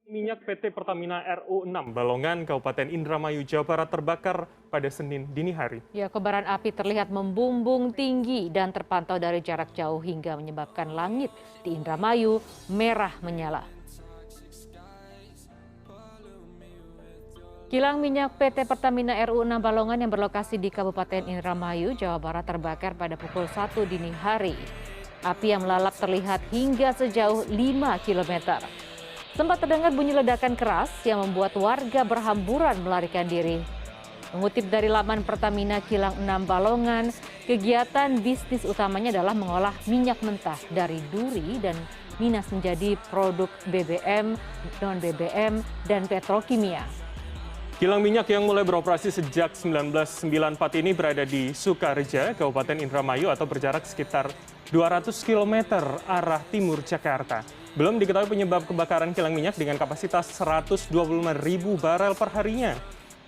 Minyak PT Pertamina RU6 Balongan, Kabupaten Indramayu, Jawa Barat terbakar pada Senin dini hari. Ya, kobaran api terlihat membumbung tinggi dan terpantau dari jarak jauh hingga menyebabkan langit di Indramayu merah menyala. Kilang minyak PT Pertamina RU6 Balongan yang berlokasi di Kabupaten Indramayu, Jawa Barat terbakar pada pukul 1 dini hari. Api yang melalap terlihat hingga sejauh 5 km. Sempat terdengar bunyi ledakan keras yang membuat warga berhamburan melarikan diri. Mengutip dari laman Pertamina Kilang 6 Balongan, kegiatan bisnis utamanya adalah mengolah minyak mentah dari duri dan minas menjadi produk BBM, non-BBM, dan petrokimia. Kilang minyak yang mulai beroperasi sejak 1994 ini berada di Sukareja, Kabupaten Indramayu atau berjarak sekitar 200 km arah timur Jakarta. Belum diketahui penyebab kebakaran kilang minyak dengan kapasitas 125.000 barel per harinya.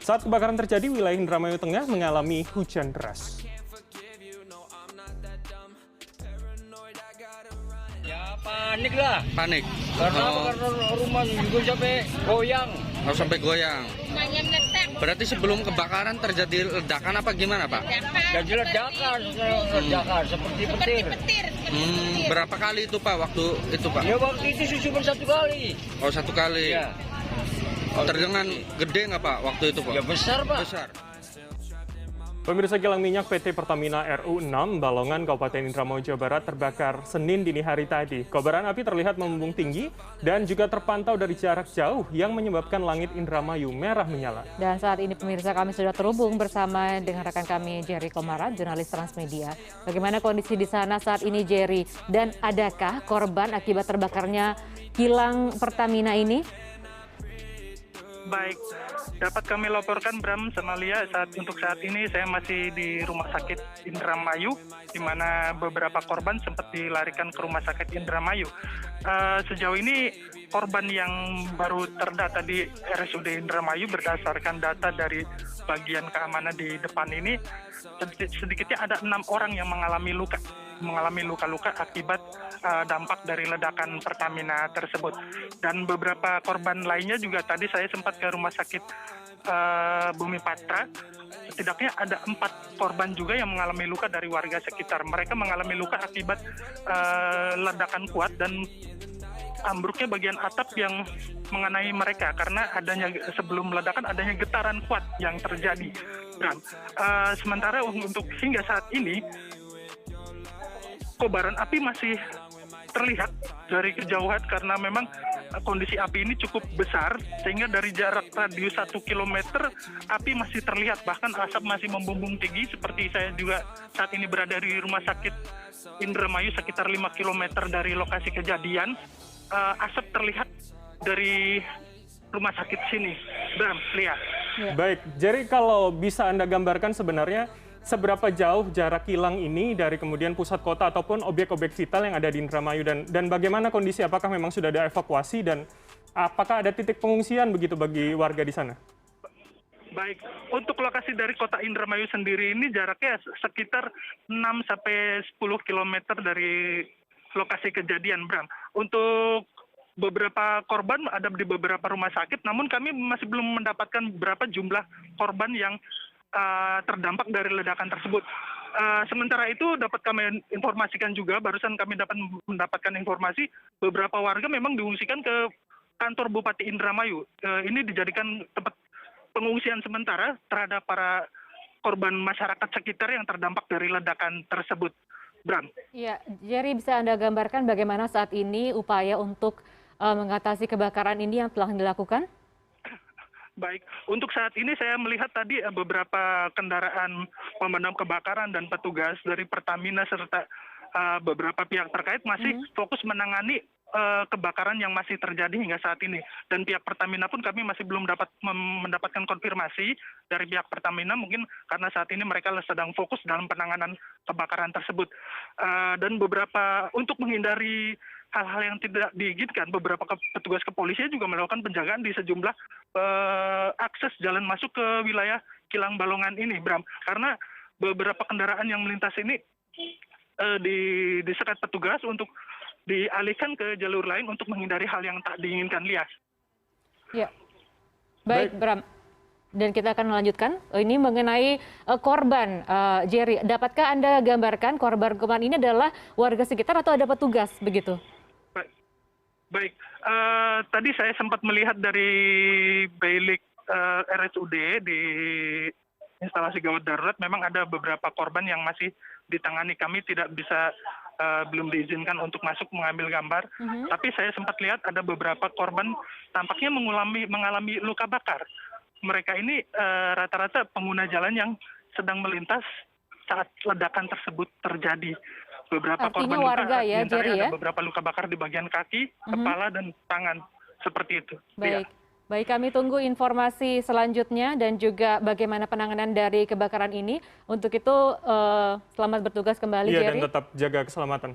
Saat kebakaran terjadi, wilayah Indramayu Tengah mengalami hujan deras. Ya panik lah. Panik. Karena rumah juga sampai goyang. Oh, sampai goyang. Berarti sebelum kebakaran terjadi ledakan apa gimana, Pak? Jadi ledakan seperti petir. Berapa kali itu, Pak, waktu itu, Pak? Ya waktu itu cuma satu kali. Oh, satu kali. Ya. Terdengar gede nggak, Pak, waktu itu, Pak? Ya besar, Pak. Besar. Pemirsa, kilang minyak PT Pertamina RU6 Balongan, Kabupaten Indramayu, Jawa Barat terbakar Senin dini hari tadi. Kobaran api terlihat membumbung tinggi dan juga terpantau dari jarak jauh yang menyebabkan langit Indramayu merah menyala. Dan saat ini pemirsa, kami sudah terhubung bersama dengan rekan kami Jerry Komara, jurnalis Transmedia. Bagaimana kondisi di sana saat ini, Jerry? Dan adakah korban akibat terbakarnya kilang Pertamina ini? Baik, dapat kami laporkan Bram sama Lia, untuk saat ini saya masih di Rumah Sakit Indramayu, di mana beberapa korban sempat dilarikan ke Rumah Sakit Indramayu. Sejauh ini korban yang baru terdata di RSUD Indramayu berdasarkan data dari bagian keamanan di depan ini, sedikitnya ada 6 orang yang mengalami luka-luka akibat dampak dari ledakan Pertamina tersebut. Dan beberapa korban lainnya juga tadi saya sempat ke Rumah Sakit Bumi Patra. Setidaknya ada 4 korban juga yang mengalami luka dari warga sekitar. Mereka mengalami luka akibat ledakan kuat dan ambruknya bagian atap yang mengenai mereka karena adanya sebelum ledakan adanya getaran kuat yang terjadi. Sementara untuk hingga saat ini kobaran api masih terlihat dari kejauhan karena memang kondisi api ini cukup besar sehingga dari jarak radius 1 km api masih terlihat, bahkan asap masih membumbung tinggi. Seperti saya juga saat ini berada di Rumah Sakit Indramayu sekitar 5 km dari lokasi kejadian. Asap terlihat dari rumah sakit sini. Bram, lihat. Ya. Baik, jadi kalau bisa Anda gambarkan sebenarnya seberapa jauh jarak kilang ini dari kemudian pusat kota ataupun objek-objek vital yang ada di Indramayu, dan bagaimana kondisi, apakah memang sudah ada evakuasi dan apakah ada titik pengungsian begitu bagi warga di sana? Baik, untuk lokasi dari kota Indramayu sendiri ini jaraknya sekitar 6-10 km dari lokasi kejadian, Bram. Untuk beberapa korban ada di beberapa rumah sakit, namun kami masih belum mendapatkan berapa jumlah korban yang terdampak dari ledakan tersebut. Sementara itu dapat kami informasikan juga, barusan kami dapat mendapatkan informasi beberapa warga memang diungsikan ke kantor Bupati Indramayu. Ini dijadikan tempat pengungsian sementara terhadap para korban masyarakat sekitar yang terdampak dari ledakan tersebut. Bram. Ya, Jerry, bisa Anda gambarkan bagaimana saat ini upaya untuk mengatasi kebakaran ini yang telah dilakukan? Baik, untuk saat ini saya melihat tadi beberapa kendaraan pemadam kebakaran dan petugas dari Pertamina serta beberapa pihak terkait masih fokus menangani kebakaran yang masih terjadi hingga saat ini. Dan pihak Pertamina pun kami masih belum dapat mendapatkan konfirmasi dari pihak Pertamina, mungkin karena saat ini mereka sedang fokus dalam penanganan kebakaran tersebut. Dan beberapa untuk menghindari hal-hal yang tidak diinginkan, beberapa petugas kepolisian juga melakukan penjagaan di sejumlah akses jalan masuk ke wilayah kilang Balongan ini, Bram. Karena beberapa kendaraan yang melintas ini disekat petugas untuk dialihkan ke jalur lain untuk menghindari hal yang tak diinginkan, Lias. Ya, baik Bram. Dan kita akan melanjutkan ini mengenai korban, Jerry. Dapatkah Anda gambarkan korban ini adalah warga sekitar atau ada petugas begitu? Baik, tadi saya sempat melihat dari bilik RSUD di instalasi gawat darurat, memang ada beberapa korban yang masih ditangani. Kami tidak bisa, belum diizinkan untuk masuk mengambil gambar. Tapi saya sempat lihat ada beberapa korban tampaknya mengalami luka bakar. Mereka ini rata-rata pengguna jalan yang sedang melintas saat ledakan tersebut terjadi. Beberapa Artinya korban warga luka, ya, Jerry ada ya? beberapa luka bakar di bagian kaki, kepala, dan tangan. Seperti itu. Baik. Ya. Baik, kami tunggu informasi selanjutnya dan juga bagaimana penanganan dari kebakaran ini. Untuk itu, selamat bertugas kembali, Iya, Jerry. dan tetap jaga keselamatan.